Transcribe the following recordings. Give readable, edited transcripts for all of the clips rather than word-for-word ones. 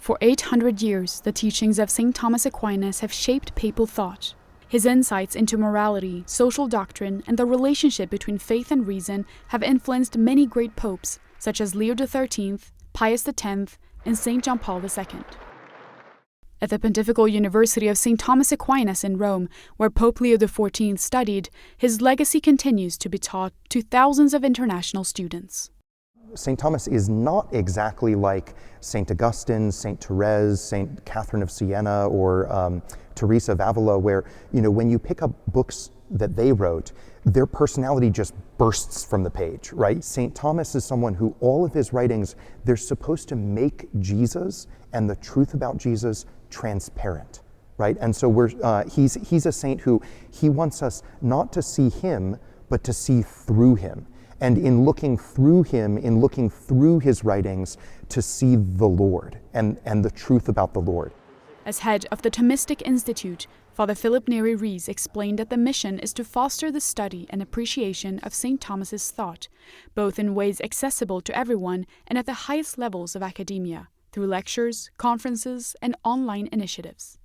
For 800 years, the teachings of St. Thomas Aquinas have shaped papal thought. His insights into morality, social doctrine, and the relationship between faith and reason have influenced many great popes, such as Leo XIII, Pius X, and St. John Paul II. At the Pontifical University of St. Thomas Aquinas in Rome, where Pope Leo XIV studied, his legacy continues to be taught to thousands of international students. St. Thomas is not exactly like St. Augustine, St. Therese, St. Catherine of Siena, or Teresa of Avila, where, when you pick up books that they wrote, their personality just bursts from the page, right? St. Thomas is someone who all of his writings, they're supposed to make Jesus and the truth about Jesus transparent, right? And so he's a saint who he wants us not to see him, but to see through him. And in looking through him, in looking through his writings, to see the Lord and the truth about the Lord. As head of the Thomistic Institute, Father Philip Neri-Rees explained that the mission is to foster the study and appreciation of St. Thomas's thought, both in ways accessible to everyone and at the highest levels of academia, through lectures, conferences, and online initiatives.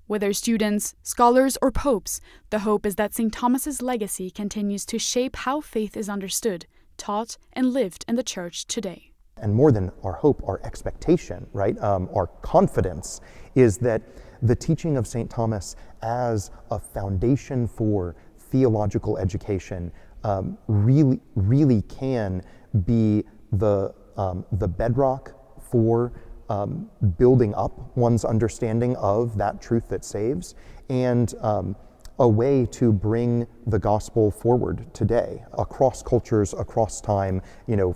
Whether students, scholars, or popes, the hope is that St. Thomas's legacy continues to shape how faith is understood, taught, and lived in the Church today. And more than our hope, our expectation, right, our confidence, is that the teaching of St. Thomas as a foundation for theological education really can be the bedrock for building up one's understanding of that truth that saves, and a way to bring the gospel forward today, across cultures, across time,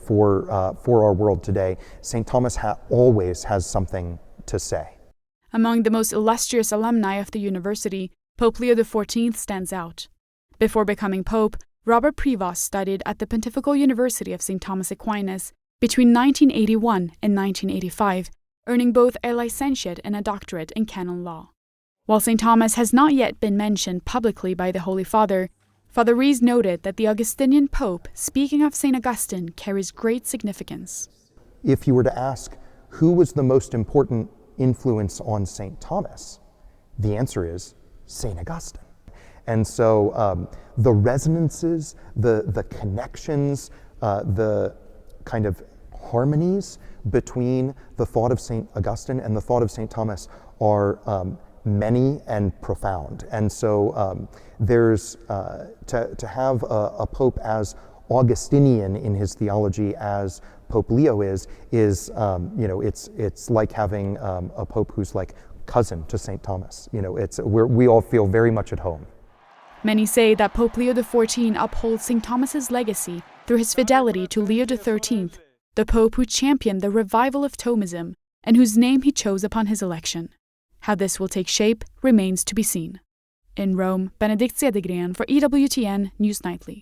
for our world today. St. Thomas always has something to say. Among the most illustrious alumni of the university, Pope Leo XIV stands out. Before becoming pope, Robert Prevost studied at the Pontifical University of St. Thomas Aquinas between 1981 and 1985, earning both a licentiate and a doctorate in canon law. While St. Thomas has not yet been mentioned publicly by the Holy Father, Father Rees noted that the Augustinian Pope, speaking of St. Augustine, carries great significance. If you were to ask who was the most important influence on St. Thomas, the answer is St. Augustine. And so the resonances, the connections, the kind of harmonies between the thought of St. Augustine and the thought of St. Thomas are many and profound. And so there's to have a pope as Augustinian in his theology as Pope Leo is it's like having a pope who's like cousin to St. Thomas. We all feel very much at home. Many say that Pope Leo XIV upholds St. Thomas's legacy through his fidelity to Leo XIII, the Pope who championed the revival of Thomism and whose name he chose upon his election. How this will take shape remains to be seen. In Rome, Bénédicte Cedergren for EWTN News Nightly.